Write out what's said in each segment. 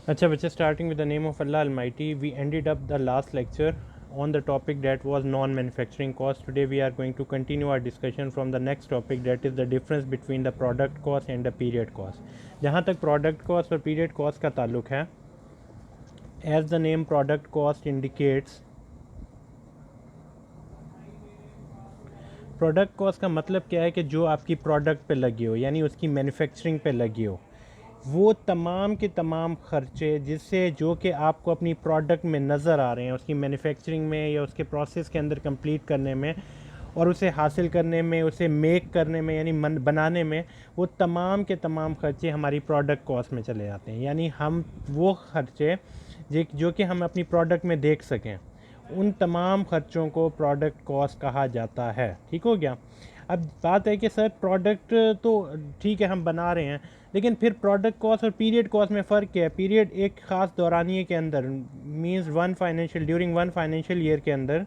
अच्छा बच्चे, starting with the name of Allah Almighty, we ended up the last lecture on the topic that was non-manufacturing cost. Today we are going to continue our discussion from the next topic, that is the difference between the product cost and the period cost. जहाँ तक product cost और period cost का ताल्लुक है, as the name product cost indicates, product cost का मतलब क्या है कि जो आपकी प्रोडक्ट पे लगी हो, यानी उसकी मैन्युफैक्चरिंग पे लगी हो, वो तमाम के तमाम खर्चे जिससे जो कि आपको अपनी प्रोडक्ट में नज़र आ रहे हैं, उसकी मैन्युफैक्चरिंग में या उसके प्रोसेस के अंदर कंप्लीट करने में और उसे हासिल करने में, उसे मेक करने में यानी बनाने में, वो तमाम के तमाम खर्चे हमारी प्रोडक्ट कॉस्ट में चले जाते हैं। यानी हम वो खर्चे जो कि हम अपनी प्रोडक्ट में देख सकें, उन तमाम खर्चों को प्रोडक्ट कॉस्ट कहा जाता है। ठीक हो गया। अब बात है कि सर प्रोडक्ट तो ठीक है हम बना रहे हैं, लेकिन फिर प्रोडक्ट कॉस्ट और पीरियड कॉस्ट में फ़र्क क्या है? पीरियड एक ख़ास दौरानिए के अंदर, means during one financial year के अंदर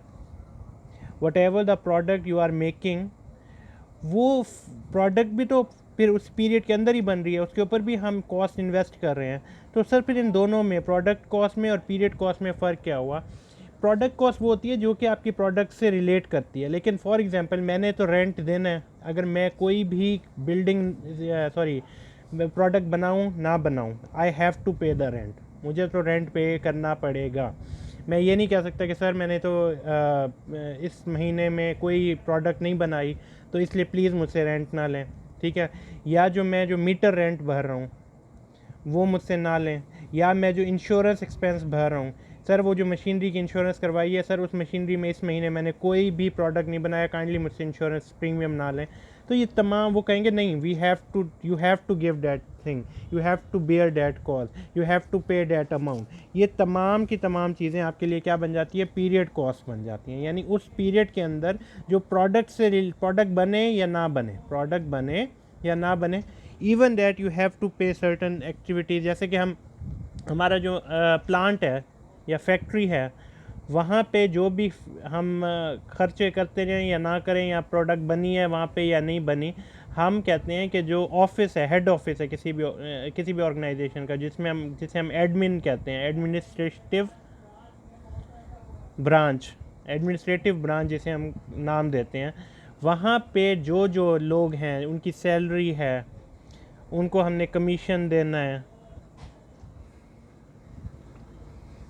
whatever the product you are making, वो प्रोडक्ट भी तो फिर उस पीरियड के अंदर ही बन रही है, उसके ऊपर भी हम कॉस्ट इन्वेस्ट कर रहे हैं। तो सर फिर इन दोनों में, प्रोडक्ट कॉस्ट में और पीरियड कॉस्ट में फ़र्क क्या हुआ? प्रोडक्ट कॉस्ट वो होती है जो कि आपकी प्रोडक्ट से रिलेट करती है। लेकिन फॉर एग्जांपल मैंने तो रेंट देना है, अगर मैं कोई भी प्रोडक्ट बनाऊं ना बनाऊं, आई हैव टू पे द रेंट, मुझे तो रेंट पे करना पड़ेगा। मैं ये नहीं कह सकता कि सर मैंने तो इस महीने में कोई प्रोडक्ट नहीं बनाई तो इसलिए प्लीज़ मुझसे रेंट ना लें। ठीक है। या जो मीटर रेंट भर रहा हूँ वो मुझसे ना लें, या मैं जो इंश्योरेंस एक्सपेंस भर रहा हूँ, सर वो जो मशीनरी की इंश्योरेंस करवाई है, सर उस मशीनरी में इस महीने मैंने कोई भी प्रोडक्ट नहीं बनाया, काइंडली मुझसे इंश्योरेंस प्रीमियम ना लें। तो ये तमाम वो कहेंगे नहीं, you have to give that thing, you have to bear that cost, you have to pay that amount. ये तमाम की तमाम चीज़ें आपके लिए क्या बन जाती है? पीरियड कॉस्ट बन जाती हैं। यानी उस पीरियड के अंदर जो प्रोडक्ट बने या ना बने, प्रोडक्ट बने या ना बने, even that you have to pay certain activities. जैसे कि हमारा जो प्लांट है या फैक्ट्री है, वहाँ पे जो भी हम खर्चे करते रहें या ना करें, या प्रोडक्ट बनी है वहाँ पे या नहीं बनी, हम कहते हैं कि जो ऑफिस है, हेड ऑफिस है किसी भी ऑर्गेनाइजेशन का, जिसे हम एडमिन कहते हैं, ब्रांच एडमिनिस्ट्रेटिव ब्रांच जिसे हम नाम देते हैं, वहाँ पे जो जो लोग हैं उनकी सैलरी है, उनको हमने कमीशन देना है,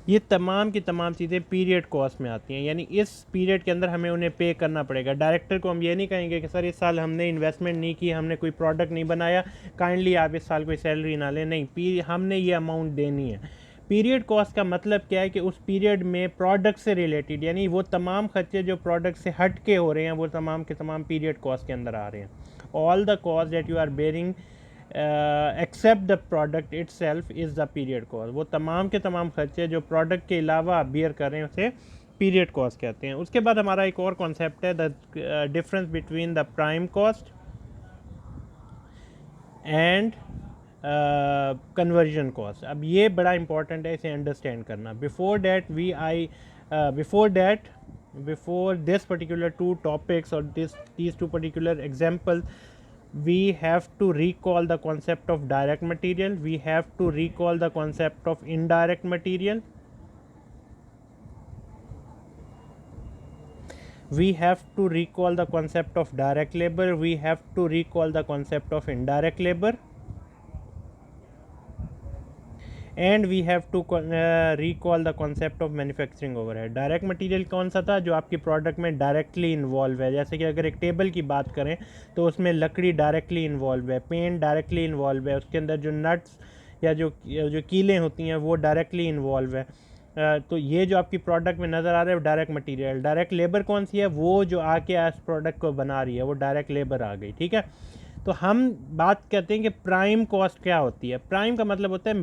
ये तमाम की तमाम चीज़ें पीरियड कॉस्ट में आती हैं। यानी इस पीरियड के अंदर हमें उन्हें पे करना पड़ेगा। डायरेक्टर को हम ये नहीं कहेंगे कि सर इस साल हमने इन्वेस्टमेंट नहीं की, हमने कोई प्रोडक्ट नहीं बनाया, काइंडली आप इस साल कोई सैलरी ना लें। नहीं, हमने ये अमाउंट देनी है। पीरियड कॉस्ट का मतलब क्या है कि उस पीरियड में प्रोडक्ट से रिलेटेड, यानी वो तमाम खर्चे जो प्रोडक्ट से हट के हो रहे हैं, वो तमाम के तमाम पीरियड कॉस्ट के अंदर आ रहे हैं। All the cost that you are bearing except the product itself is the period cost. वो तमाम के तमाम खर्चे जो प्रोडक्ट के अलावा आप बियर कर रहे हैं उसे पीरियड कॉस्ट कहते हैं। उसके बाद हमारा एक और कॉन्सेप्ट है, the difference between the prime cost and conversion cost. अब ये बड़ा इंपॉर्टेंट है, इसे अंडरस्टैंड करना। Before this particular to topics और these two particular examples, we have to recall the concept of direct material, we have to recall the concept of indirect material, we have to recall the concept of direct labor, we have to recall the concept of indirect labor, and we have to recall the concept of manufacturing overhead. Direct material कौन सा था? जो आपकी product में directly involve है। जैसे कि अगर एक टेबल की बात करें तो उसमें लकड़ी डायरेक्टली इन्वॉल्व है, पेंट डायरेक्टली इन्वॉल्व है, उसके अंदर जो नट्स या जो कीलें होती हैं वो डायरेक्टली इन्वॉल्व है। तो ये जो आपकी प्रोडक्ट में नज़र आ रहा है वो डायरेक्ट मटेरियल। डायरेक्ट लेबर कौन सी है? वो जो आके इस प्रोडक्ट को बना रही है, वो डायरेक्ट लेबर आ गई। ठीक है। तो हम बात करते हैं कि प्राइम कॉस्ट क्या होती है। प्राइम का मतलब होता है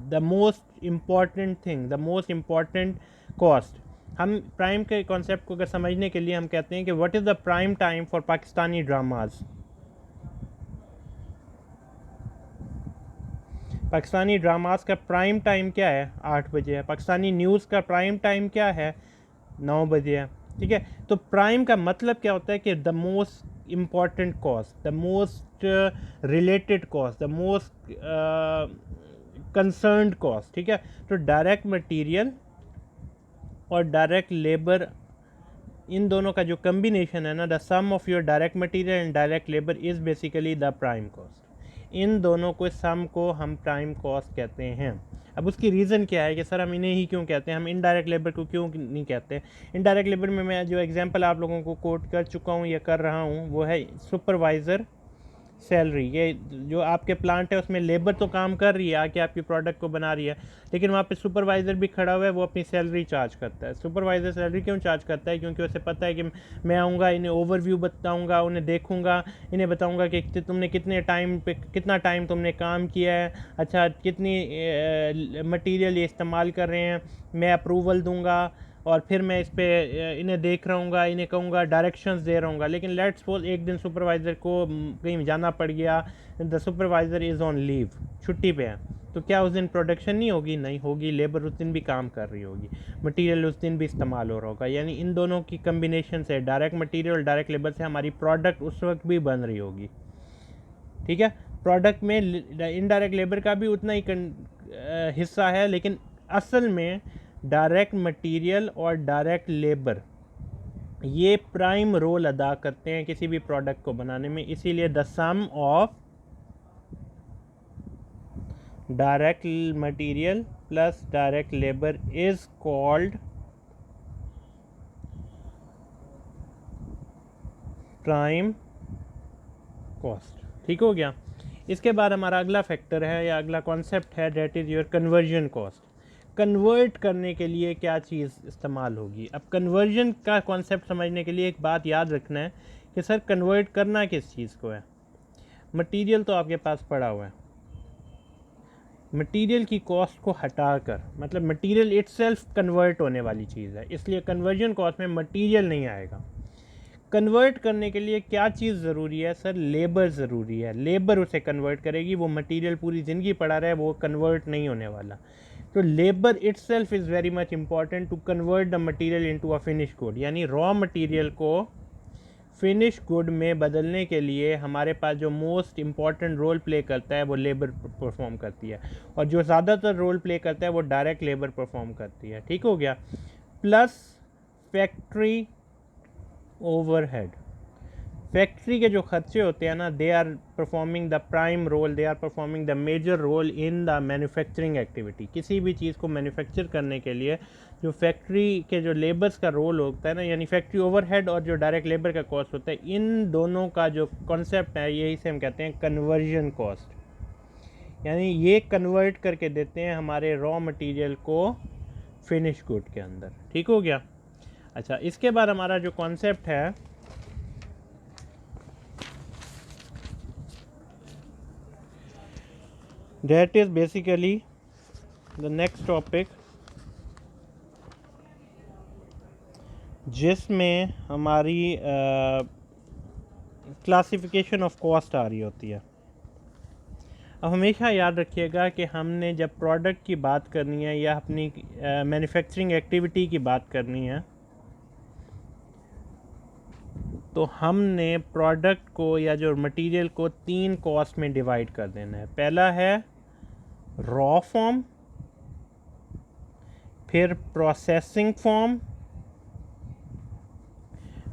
the most important thing, the most important cost. हम प्राइम के कॉन्सेप्ट को अगर समझने के लिए हम कहते हैं कि what is the prime time for Pakistani dramas. Pakistani dramas का प्राइम टाइम क्या है? 8 बजे है। पाकिस्तानी न्यूज़ का प्राइम टाइम क्या है? 9 बजे है। ठीक है। तो प्राइम का मतलब क्या होता है कि the most important cost, the most related cost, the most concerned cost, ठीक है। तो डायरेक्ट मटेरियल और डायरेक्ट लेबर, इन दोनों का जो कम्बिनेशन है ना, the sum of your direct material and direct labour is basically the prime cost. इन दोनों को सम को हम प्राइम कॉस्ट कहते हैं। अब उसकी रीज़न क्या है कि सर हम इन्हें ही क्यों कहते हैं, हम इनडायरेक्ट लेबर को क्यों नहीं कहते। इनडायरेक्ट लेबर में मैं जो एग्जांपल आप लोगों को कोट कर चुका हूँ या कर रहा हूँ वो है सुपरवाइज़र सैलरी। ये जो आपके प्लांट है उसमें लेबर तो काम कर रही है, आके आपकी प्रोडक्ट को बना रही है, लेकिन वहाँ पे सुपरवाइज़र भी खड़ा हुआ है, वो अपनी सैलरी चार्ज करता है। सुपरवाइज़र सैलरी क्यों चार्ज करता है, क्योंकि उसे पता है कि मैं आऊँगा, इन्हें ओवरव्यू बताऊँगा, उन्हें देखूँगा, इन्हें बताऊँगा कि तुमने कितने टाइम पे कितना टाइम तुमने काम किया है, अच्छा कितनी मटीरियल ये इस्तेमाल कर रहे हैं, मैं अप्रूवल दूँगा और फिर मैं इस पर इन्हें देख रहूँगा, इन्हें कहूँगा, डायरेक्शंस दे रहूँगा। लेकिन लेट्स सपोज एक दिन सुपरवाइज़र को कहीं जाना पड़ गया, the supervisor is on leave, छुट्टी पे है, तो क्या उस दिन प्रोडक्शन नहीं होगी? नहीं होगी। लेबर उस दिन भी काम कर रही होगी, मटेरियल उस दिन भी इस्तेमाल हो रहा होगा। यानी इन दोनों की कम्बिनेशन से, डायरेक्ट मटेरियल और डायरेक्ट लेबर से, हमारी प्रोडक्ट उस वक्त भी बन रही होगी, ठीक है। प्रोडक्ट में इनडायरेक्ट लेबर का भी उतना ही हिस्सा है, लेकिन असल में डायरेक्ट मटेरियल और डायरेक्ट लेबर ये प्राइम रोल अदा करते हैं किसी भी प्रोडक्ट को बनाने में। इसीलिए the sum of direct material plus direct labour is called prime cost. ठीक हो गया। इसके बाद हमारा अगला फैक्टर है या अगला कॉन्सेप्ट है, that is your conversion cost. Convert करने के लिए क्या चीज़ इस्तेमाल होगी। अब कन्वर्जन का कॉन्सेप्ट समझने के लिए एक बात याद रखना है कि सर कन्वर्ट करना किस चीज़ को है। मटेरियल तो आपके पास पड़ा हुआ है, मटेरियल की कॉस्ट को हटाकर, मतलब मटेरियल इटसेल्फ कन्वर्ट होने वाली चीज़ है, इसलिए कन्वर्जन कॉस्ट में मटेरियल नहीं आएगा। कन्वर्ट करने के लिए क्या चीज़ ज़रूरी है सर? लेबर ज़रूरी है। लेबर उसे कन्वर्ट करेगी, वो मटेरियल पूरी ज़िंदगी पड़ा रहे, वो कन्वर्ट नहीं होने वाला। तो labour itself is very much important to convert the material into a finish good. यानी रॉ मटेरियल को फिनिश गुड में बदलने के लिए हमारे पास जो मोस्ट इम्पॉर्टेंट रोल प्ले करता है वो लेबर परफॉर्म करती है, और जो ज़्यादातर रोल प्ले करता है वो डायरेक्ट लेबर परफॉर्म करती है। ठीक हो गया। प्लस फैक्ट्री ओवरहेड, फैक्ट्री के जो खर्चे होते हैं ना, they are performing the prime role, they are performing the major role in the manufacturing activity. किसी भी चीज़ को मैन्युफैक्चर करने के लिए जो फैक्ट्री के जो लेबर्स का रोल होता है ना, यानी फैक्ट्री ओवरहेड और जो डायरेक्ट लेबर का कॉस्ट होता है, इन दोनों का जो कॉन्सेप्ट है यही से हम कहते हैं कन्वर्जन कॉस्ट। यानी ये कन्वर्ट करके देते हैं हमारे रॉ मटेरियल को फिनिश गुड के अंदर। ठीक हो गया। अच्छा, इसके बाद हमारा जो कॉन्सेप्ट है that is basically the next topic, जिसमें हमारी क्लासिफिकेशन ऑफ कॉस्ट आ रही होती है। अब हमेशा याद रखिएगा कि हमने जब प्रोडक्ट की बात करनी है या अपनी मैन्युफैक्चरिंग एक्टिविटी की बात करनी है, तो हमने प्रोडक्ट को या जो मटेरियल को 3 कॉस्ट में डिवाइड कर देना है। पहला है रॉ फॉर्म, फिर processing form,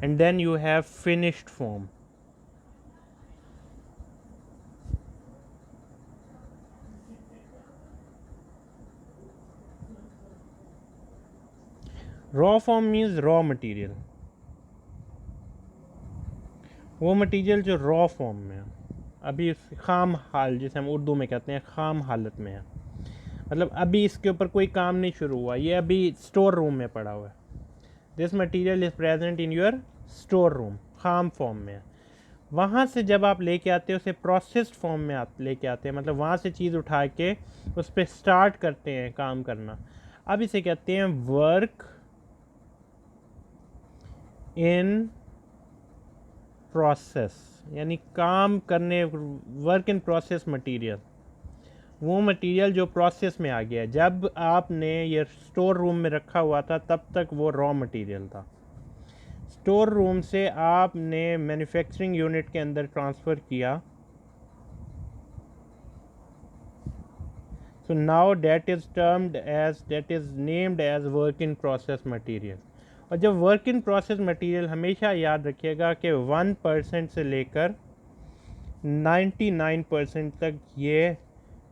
and then you have finished form. Raw form means raw material, वो मटेरियल जो रॉ फॉर्म में है, अभी खाम हाल, जिसे हम उर्दू में कहते हैं खाम हालत में है, मतलब अभी इसके ऊपर कोई काम नहीं शुरू हुआ, ये अभी स्टोर रूम में पड़ा हुआ है। This material is present in your store room, खाम फॉर्म में है। वहाँ से जब आप लेके आते हो उसे प्रोसेस्ड फॉर्म में आप लेके आते हैं, मतलब वहाँ से चीज़ उठा के उस पर स्टार्ट करते हैं काम करना। अब इसे कहते हैं वर्क इन प्रोसेस, यानी काम करने, वर्क इन प्रोसेस मटेरियल, वो मटेरियल जो प्रोसेस में आ गया है। जब आपने ये स्टोर रूम में रखा हुआ था तब तक वो रॉ मटेरियल था, स्टोर रूम से आपने मैन्युफैक्चरिंग यूनिट के अंदर ट्रांसफ़र किया, so now that is named as work in process material. और जब वर्क इन प्रोसेस मटीरियल, हमेशा याद रखिएगा कि 1% से लेकर 99% तक ये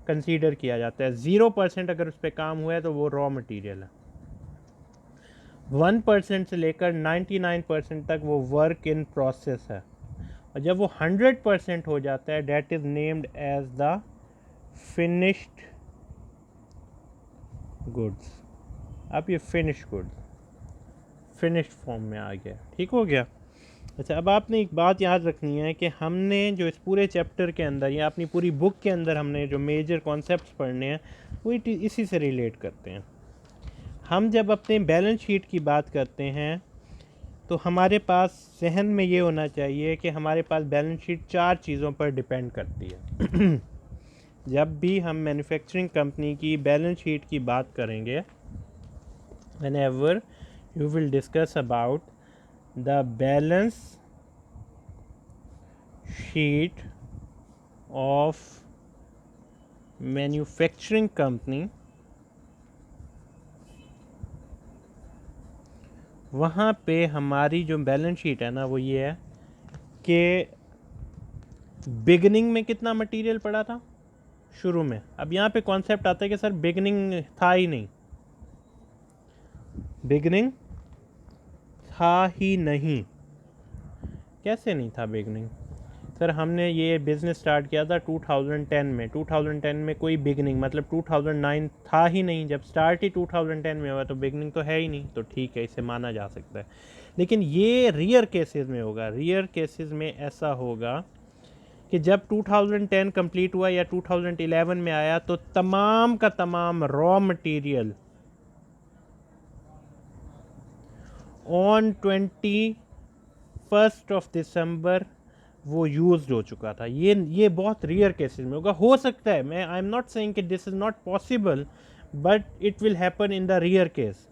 कंसीडर किया जाता है। 0% अगर उस पर काम हुआ है तो वो रॉ मटेरियल है। 1% से लेकर 99% तक वो वर्क इन प्रोसेस है। और जब वो 100% हो जाता है, that is named as the finished goods. अब ये फिनिश्ड गुड्स फिनिश्ड फॉर्म में आ गया, ठीक हो गया। अच्छा, अब आपने एक बात याद रखनी है कि हमने जो इस पूरे चैप्टर के अंदर या अपनी पूरी बुक के अंदर हमने जो मेजर कॉन्सेप्ट्स पढ़ने हैं वो इसी से रिलेट करते हैं। हम जब अपने बैलेंस शीट की बात करते हैं तो हमारे पास जहन में ये होना चाहिए कि हमारे पास बैलेंस शीट 4 चीज़ों पर डिपेंड करती है। जब भी हम मैन्युफैक्चरिंग कंपनी की बैलेंस शीट की बात करेंगे, whenever you will discuss about the balance sheet of manufacturing company, वहाँ पे हमारी जो बैलेंस शीट है ना वो ये है कि बिगनिंग में कितना मटेरियल पड़ा था शुरू में। अब यहाँ पे कॉन्सेप्ट आता है कि सर बिगनिंग था ही नहीं, बिगनिंग था ही नहीं। कैसे नहीं था बिगनिंग? सर हमने ये बिज़नेस स्टार्ट किया था 2010 में। 2010 में कोई बिगनिंग मतलब 2009 था ही नहीं। जब स्टार्ट ही 2010 में हुआ तो बिगनिंग तो है ही नहीं, तो ठीक है, इसे माना जा सकता है। लेकिन ये रियर केसेस में होगा। रियर केसेस में ऐसा होगा कि जब 2010 कंप्लीट हुआ या 2011 में आया तो तमाम का तमाम रॉ मटेरियल ऑन 21 दिसंबर वो यूज्ड हो चुका था। ये बहुत रियर केसेस में होगा। हो सकता है, मैं आई एम नॉट सेइंग कि this is not possible, but it will happen in the rear case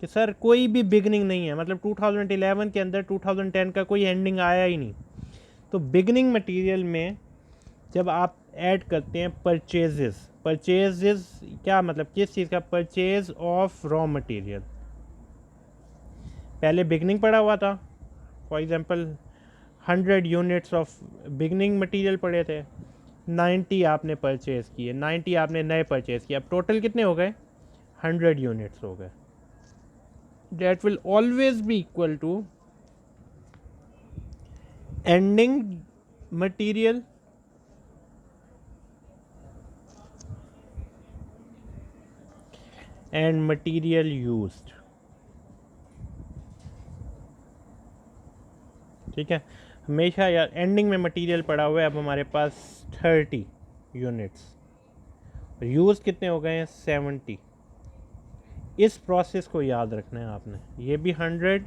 कि सर कोई भी बिगनिंग नहीं है, मतलब 2011 के अंदर 2010 का कोई एंडिंग आया ही नहीं। तो बिगनिंग मटेरियल में जब आप ऐड करते हैं परचेजेस क्या मतलब, किस चीज़ का? Purchase of raw material. पहले बिगनिंग पड़ा हुआ था, for example 100 units of beginning material पड़े थे, 90 आपने परचेज़ किए, 90 आपने नए परचेज़ किए। अब टोटल कितने हो गए? 100 यूनिट्स हो गए। That will always be equal to ending material and material used. ठीक है, हमेशा यार एंडिंग में मटेरियल पड़ा हुआ है। अब हमारे पास 30 यूनिट्स, यूज़ कितने हो गए हैं? 70। इस प्रोसेस को याद रखना है आपने। ये भी 100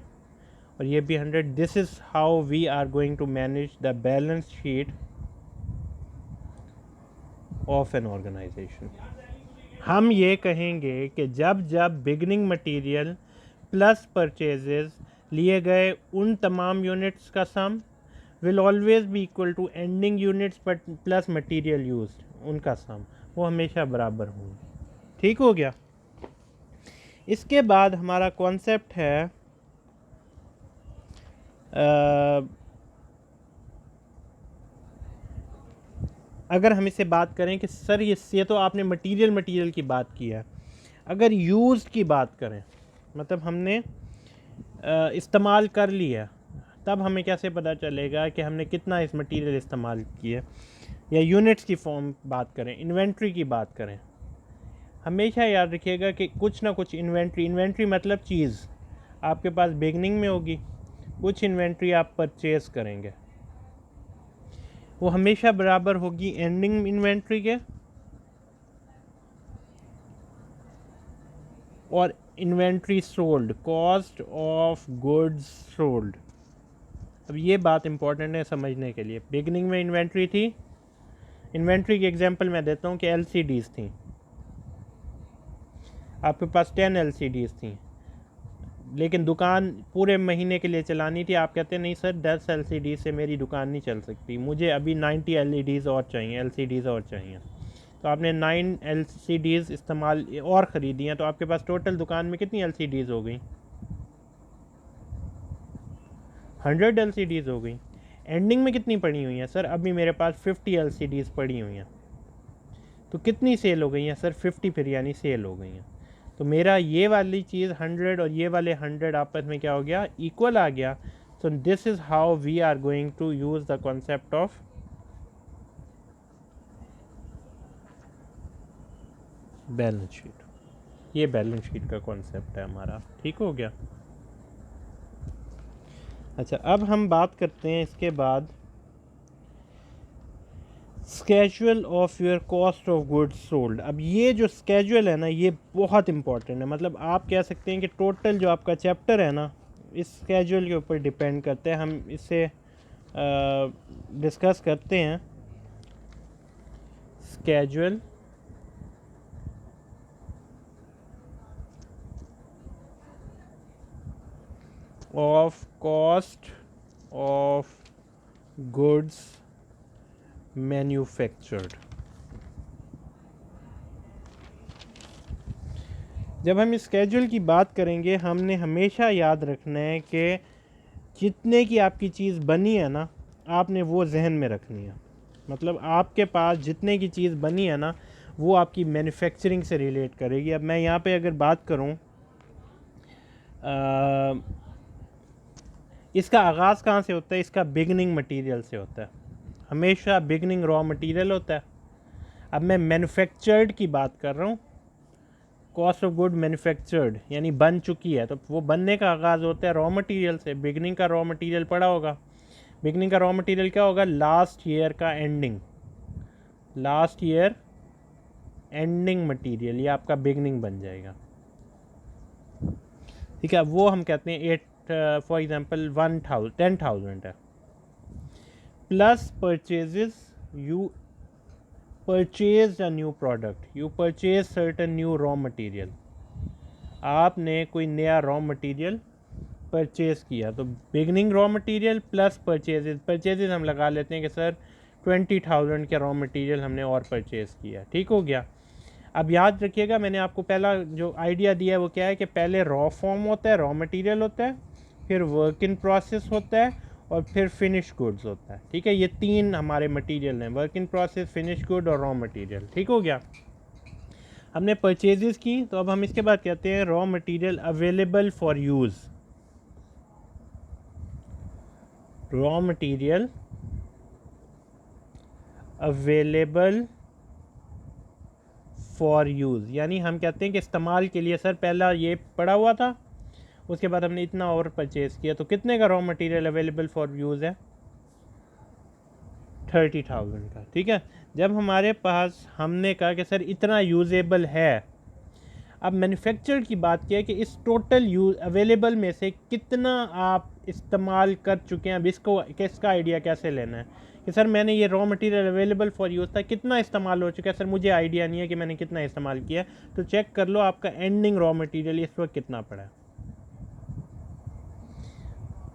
और ये भी 100। This is how we are going to manage the balance sheet of an organisation. हम ये कहेंगे कि जब जब बिगनिंग मटेरियल प्लस परचेजेस लिए गए उन तमाम यूनिट्स का sum will always be equal to ending units plus material used, उनका सम, वो हमेशा बराबर होंगे। ठीक हो गया। इसके बाद हमारा कॉन्सेप्ट है अगर हम इससे बात करें कि सर ये तो आपने मटेरियल की बात की है। अगर यूज़ की बात करें, मतलब हमने इस्तेमाल कर लिया, तब हमें कैसे पता चलेगा कि हमने कितना इस मटेरियल इस्तेमाल किया? या यूनिट्स की फॉर्म बात करें, इन्वेंट्री की बात करें, हमेशा याद रखिएगा कि कुछ ना कुछ इन्वेंट्री मतलब चीज़ आपके पास बिगनिंग में होगी, कुछ इन्वेंट्री आप परचेज करेंगे, वो हमेशा बराबर होगी एंडिंग इन्वेंट्री के और inventory sold, cost of goods sold. अब ये बात इंपॉर्टेंट है समझने के लिए। बिगनिंग में इन्वेंट्री थी, इन्वेंट्री की एग्जांपल मैं देता हूँ कि LCDs थी, आपके पास 10 LCDs थी, लेकिन दुकान पूरे महीने के लिए चलानी थी। आप कहते नहीं सर 10 LCD से मेरी दुकान नहीं चल सकती, मुझे अभी 90 LEDs और चाहिए, LCDs और चाहिए। तो आपने 9 LCDs इस्तेमाल और ख़रीदी हैं, तो आपके पास टोटल दुकान में कितनी LCDs हो गई? 100 LCDs हो गई। एंडिंग में कितनी पड़ी हुई हैं सर? अभी मेरे पास 50 LCDs पड़ी हुई हैं, तो कितनी सेल हो गई हैं सर? 50 फिर यानी सेल हो गई हैं। तो मेरा ये वाली चीज़ 100 और ये वाले 100 आपस में क्या हो गया? इक्वल आ गया। So this is how we are going to use the concept of balance sheet. ये बैलेंस शीट का कॉन्सेप्ट है हमारा, ठीक हो गया। अच्छा, अब हम बात करते हैं इसके बाद schedule of your cost of goods sold. अब ये जो स्केजुअल है ना, ये बहुत इंपॉर्टेंट है। मतलब आप कह सकते हैं कि टोटल जो आपका चैप्टर है ना, इस स्केजुअल के ऊपर डिपेंड करते हैं। हम इससे डिस्कस करते हैं schedule of cost of goods manufactured. जब हम स्केजुअल की बात करेंगे, हमने हमेशा याद रखना है कि जितने की आपकी चीज़ बनी है ना, आपने वो जहन में रखनी है। मतलब आपके पास जितने की चीज़ बनी है ना, वो आपकी मैन्युफैक्चरिंग से रिलेट करेगी। अब मैं यहाँ पे अगर बात करूँ, इसका आगाज़ कहाँ से होता है? इसका बिगनिंग मटेरियल से होता है। हमेशा बिगनिंग रॉ मटेरियल होता है। अब मैं मैन्युफैक्चर्ड की बात कर रहा हूँ, कॉस्ट ऑफ गुड मैन्युफैक्चर्ड यानी बन चुकी है, तो वो बनने का आगाज़ होता है रॉ मटेरियल से। बिगनिंग का रॉ मटेरियल पड़ा होगा। बिगनिंग का रॉ मटेरियल क्या होगा? लास्ट ईयर का ending, last year ending material, ये आपका बिगनिंग बन जाएगा। ठीक है, वो हम कहते हैं 8 फॉर एग्जांपल 10,000 है। Plus purchases, you purchase a new product, you purchase certain new raw material. आपने कोई नया रॉ मटेरियल परचेज किया, तो beginning raw material plus purchases. Purchases हम लगा लेते हैं कि सर 20,000 के रॉ मटेरियल हमने और परचेज़ किया, ठीक हो गया। अब याद रखिएगा, मैंने आपको पहला जो आइडिया दिया है वो क्या है कि पहले रॉ फॉर्म होता है, रॉ मटेरियल होता है, फिर वर्क इन प्रोसेस होता है, और फिर फिनिश गुड्स होता है। ठीक है, ये 3 हमारे मटेरियल हैं, work in process, finish good और रॉ मटेरियल। ठीक हो गया। हमने परचेजेस की, तो अब हम इसके बाद कहते हैं raw material available for use. Raw material available for use, यानी हम कहते हैं कि इस्तेमाल के लिए। सर पहला ये पड़ा हुआ था, उसके बाद हमने इतना और परचेज़ किया, तो कितने का raw material available for use है? 30,000 का। ठीक है, जब हमारे पास हमने कहा कि सर इतना यूजेबल है, अब मैन्युफैक्चर की बात किया कि इस टोटल यूज अवेलेबल में से कितना आप इस्तेमाल कर चुके हैं। अब इसका आइडिया कैसे लेना है कि सर मैंने ये raw material available for use था, कितना इस्तेमाल हो चुका है? सर मुझे आइडिया नहीं है कि मैंने कितना इस्तेमाल किया, तो चेक कर लो आपका एंडिंग रॉ मटेरियल इस वक्त कितना पड़ा है।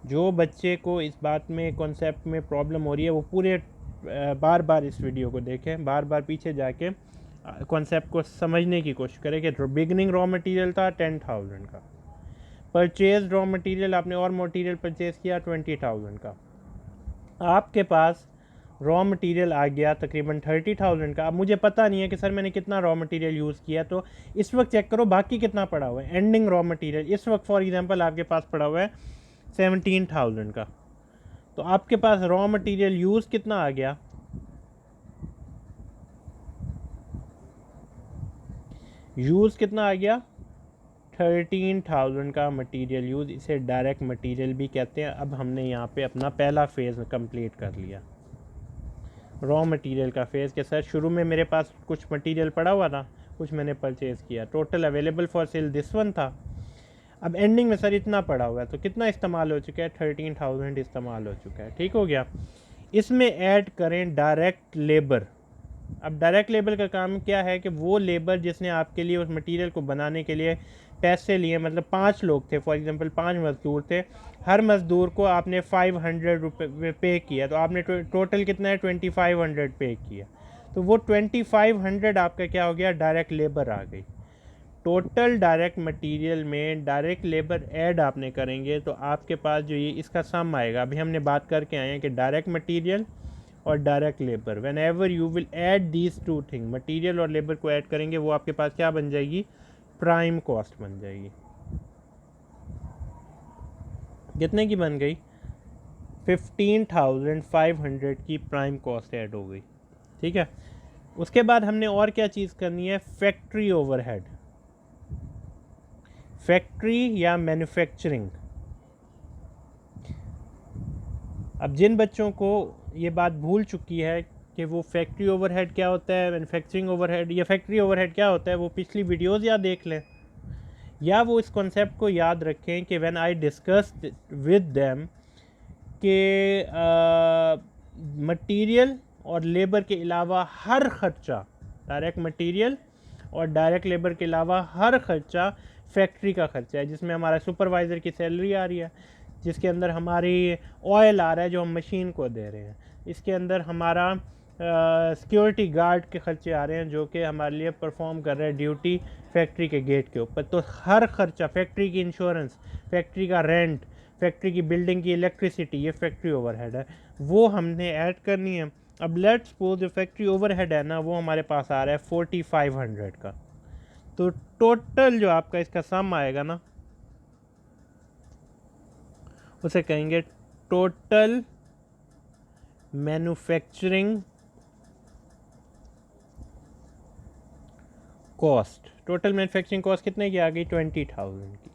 जो बच्चे को इस बात में कॉन्सेप्ट में प्रॉब्लम हो रही है, वो पूरे बार बार इस वीडियो को देखें, बार बार पीछे जाके कॉन्सेप्ट को समझने की कोशिश करें कि बिगनिंग रॉ मटेरियल था 10,000 का, परचेज रॉ मटेरियल आपने और मटेरियल परचेज किया 20,000 का, आपके पास रॉ मटेरियल आ गया तकरीबन 30,000 का। अब मुझे पता नहीं है कि सर मैंने कितना रॉ मटेरियल यूज़ किया, तो इस वक्त चेक करो बाकी कितना पड़ा हुआ है। एंडिंग रॉ मटेरियल इस वक्त फॉर एग्जांपल आपके पास पड़ा हुआ है 17,000 का, तो आपके पास रॉ मटेरियल यूज़ कितना आ गया? यूज़ कितना आ गया? 13,000 का मटेरियल यूज़। इसे डायरेक्ट मटेरियल भी कहते हैं। अब हमने यहाँ पे अपना पहला फेज़ कंप्लीट कर लिया, रॉ मटेरियल का फेज़। कि सर शुरू में मेरे पास कुछ मटेरियल पड़ा हुआ था, कुछ मैंने परचेज़ किया, total available for sale this one था। अब एंडिंग में सर इतना पड़ा हुआ है, तो कितना इस्तेमाल हो चुका है? 13,000 इस्तेमाल हो चुका है। ठीक हो गया। इसमें ऐड करें डायरेक्ट लेबर। अब डायरेक्ट लेबर का काम क्या है कि वो लेबर जिसने आपके लिए उस मटेरियल को बनाने के लिए पैसे लिए, मतलब 5 लोग थे फॉर एग्जांपल, 5 मज़दूर थे, हर मज़दूर को आपने 500 रुपये पे किया, तो आपने टोटल कितना है? 2500 पे किया। तो वो 2500 आपका क्या हो गया, डायरेक्ट लेबर आ गई। टोटल डायरेक्ट मटेरियल में डायरेक्ट लेबर ऐड आपने करेंगे तो आपके पास जो ये इसका सम आएगा, अभी हमने बात करके आए हैं कि डायरेक्ट मटेरियल और direct labour, when ever you will add these two thing, material और लेबर को ऐड करेंगे, वो आपके पास क्या बन जाएगी, प्राइम कॉस्ट बन जाएगी। कितने की बन गई, 15,500 की प्राइम कॉस्ट ऐड हो गई। ठीक है, उसके बाद हमने और क्या चीज़ करनी है, फैक्ट्री ओवरहेड, फैक्ट्री या मैन्युफैक्चरिंग। अब जिन बच्चों को ये बात भूल चुकी है कि वो फैक्ट्री ओवरहेड क्या होता है, मैन्युफैक्चरिंग ओवरहेड या फैक्ट्री ओवरहेड क्या होता है, वो पिछली वीडियोस या देख लें, या वो इस कॉन्सेप्ट को याद रखें कि when I discuss with them कि मटेरियल और लेबर के अलावा हर खर्चा, डायरेक्ट मटेरियल और डायरेक्ट लेबर के अलावा हर खर्चा फैक्ट्री का खर्चा है, जिसमें हमारा सुपरवाइज़र की सैलरी आ रही है, जिसके अंदर हमारी ऑयल आ रहा है जो हम मशीन को दे रहे हैं, इसके अंदर हमारा सिक्योरिटी गार्ड के खर्चे आ रहे हैं जो कि हमारे लिए परफॉर्म कर रहे हैं ड्यूटी फैक्ट्री के गेट के ऊपर। तो हर खर्चा, फैक्ट्री की इंश्योरेंस, फैक्ट्री का रेंट, फैक्ट्री की बिल्डिंग की इलेक्ट्रिसिटी, ये फैक्ट्री ओवरहेड है, वो हमने ऐड करनी है। अब लेट्स सपोज जो फैक्ट्री ओवरहेड है ना, वो हमारे पास आ रहा है 4500 का, तो टोटल जो आपका इसका सम आएगा ना, उसे कहेंगे total manufacturing cost. Total manufacturing cost कितने की आ गई, 20,000 की।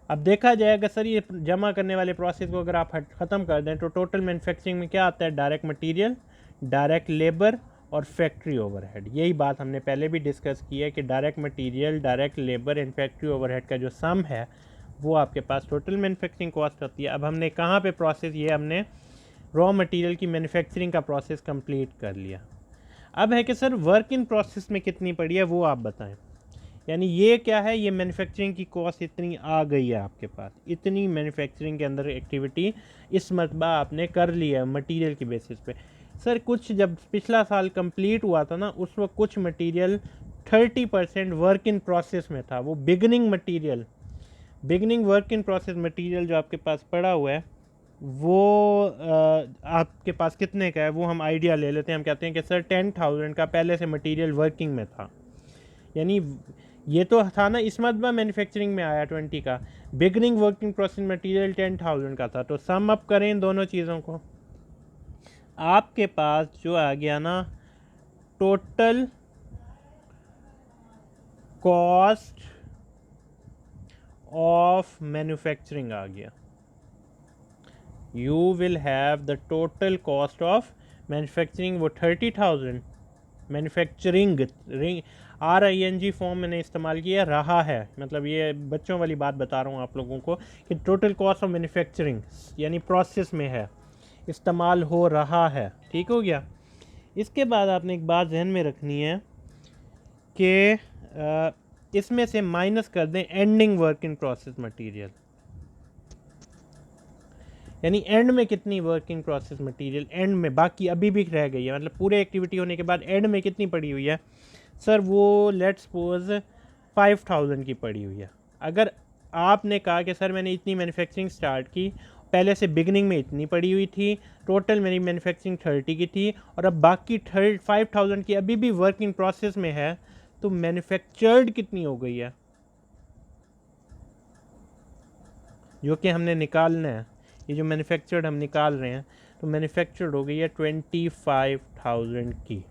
अब देखा जाएगा सर ये जमा करने वाले प्रोसेस को अगर आप ख़त्म कर दें तो टोटल मैन्युफैक्चरिंग में क्या आता है, डायरेक्ट मटेरियल, डायरेक्ट लेबर और फैक्ट्री ओवरहेड। यही बात हमने पहले भी डिस्कस की है कि direct material, direct labour and factory overhead का जो सम है वो आपके पास टोटल मैन्युफैक्चरिंग कॉस्ट होती है। अब हमने कहाँ पे प्रोसेस, ये हमने रॉ मटेरियल की मैन्युफैक्चरिंग का प्रोसेस कंप्लीट कर लिया। अब है कि सर वर्क इन प्रोसेस में कितनी पड़ी है वो आप बताएं, यानी ये क्या है, ये मैन्युफैक्चरिंग की कॉस्ट इतनी आ गई है आपके पास, इतनी मैन्युफैक्चरिंग के अंदर एक्टिविटी इस मरतबा आपने कर ली है मटेरियल की बेसिस पे। सर कुछ जब पिछला साल कंप्लीट हुआ था ना, उस वक्त कुछ मटेरियल 30% वर्क इन प्रोसेस में था, वो beginning material, beginning work in process material जो आपके पास पड़ा हुआ है वो आपके पास कितने का है, वो हम आइडिया ले लेते हैं। हम कहते हैं कि सर 10,000 का पहले से मटेरियल वर्किंग में था, यानी ये तो था ना इस मरतबा मैन्युफैक्चरिंग में आया 20 का, बिगनिंग वर्किंग प्रोसेस मटेरियल 10,000 का था। तो सम अप करें इन दोनों चीज़ों को, आपके पास जो आ गया ना टोटल कॉस्ट ऑफ मैन्युफैक्चरिंग आ गया। You will have the total cost of manufacturing, वो 30,000 मैन्युफैक्चरिंग, RING फॉर्म मैंने इस्तेमाल किया रहा है, मतलब ये बच्चों वाली बात बता रहा हूँ आप लोगों को कि टोटल कॉस्ट ऑफ मैन्युफैक्चरिंग यानी प्रोसेस में है, इस्तेमाल हो रहा है। ठीक हो गया। इसके बाद आपने एक बात जहन में रखनी है कि इसमें से माइनस कर दें ending work in process material, यानी एंड में कितनी work in process material and में बाकी अभी भी रह गई है, मतलब पूरे एक्टिविटी होने के बाद एंड में कितनी पड़ी हुई है सर, वो लेट्स सपोज 5,000 की पड़ी हुई है। अगर आपने कहा कि सर मैंने इतनी मैन्युफैक्चरिंग स्टार्ट की, पहले से बिगनिंग में इतनी पड़ी हुई थी, टोटल मेरी मैन्युफैक्चरिंग 30 की थी और अब बाकी 5,000 की अभी भी वर्क इन प्रोसेस में है, तो मैन्युफैक्चर्ड कितनी हो गई है जो कि हमने निकालना है। ये जो मैन्युफैक्चर्ड हम निकाल रहे हैं तो मैन्युफैक्चर्ड हो गई है 25,000 की,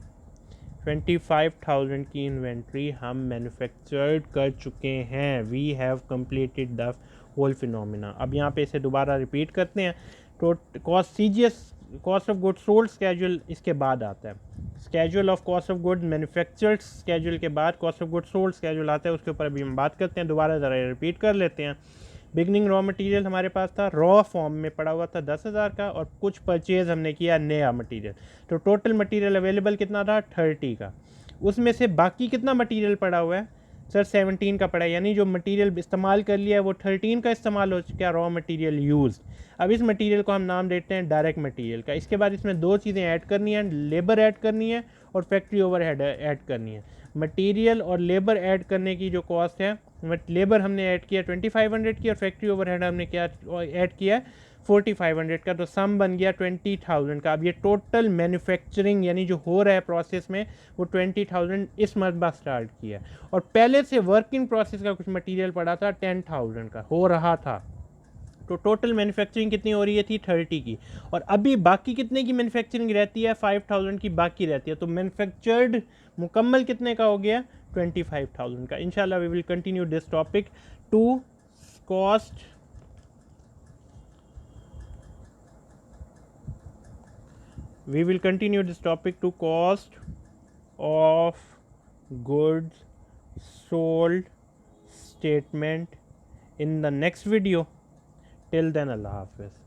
25,000 की इन्वेंट्री हम मैन्युफैक्चर्ड कर चुके हैं। We have completed the whole phenomena. अब यहाँ पे इसे दोबारा रिपीट करते हैं। तो cost CGS cost of good sold schedule इसके बाद आता है, schedule of cost of good manufactured schedule के बाद cost of good sold schedule आता है, उसके ऊपर अभी हम बात करते हैं। दोबारा ज़रा रिपीट कर लेते हैं। बिगनिंग रॉ मटेरियल हमारे पास था, रॉ फॉर्म में पड़ा हुआ था 10,000 का, और कुछ परचेज हमने किया नया मटेरियल, तो टोटल मटेरियल अवेलेबल कितना था 30 का। उसमें से बाकी कितना मटेरियल पड़ा हुआ है सर 17 का पड़ा है, यानी जो मटेरियल इस्तेमाल कर लिया है वो 13 का इस्तेमाल हो चुका है, रॉ मटेरियल यूज। अब इस मटेरियल को हम नाम देते हैं डायरेक्ट मटेरियल का। इसके बाद इसमें दो चीज़ें ऐड करनी है, लेबर ऐड करनी है और फैक्ट्री ओवरहेड ऐड करनी है। मटेरियल और लेबर ऐड करने की जो कॉस्ट है, लेबर हमने ऐड किया 2500 की और फैक्ट्री ओवरहेड हमने क्या ऐड किया 4500 का, तो सम बन गया 20,000 का। अब ये टोटल मैन्युफैक्चरिंग यानी जो हो रहा है प्रोसेस में वो 20,000 इस मरतबा स्टार्ट किया, और पहले से वर्किंग प्रोसेस का कुछ मटेरियल पड़ा था 10,000 का हो रहा था। तो टोटल मैन्युफैक्चरिंग कितनी हो रही है थी 30 की, और अभी बाकी कितने की मैन्युफैक्चरिंग रहती है 5,000 की बाकी रहती है, तो मैन्युफैक्चर्ड मुकम्मल कितने का हो गया 25,000 का। इंशाल्लाह we will continue this topic to cost we will continue this topic to cost of goods sold statement in the next video. Till then, Allah Hafiz.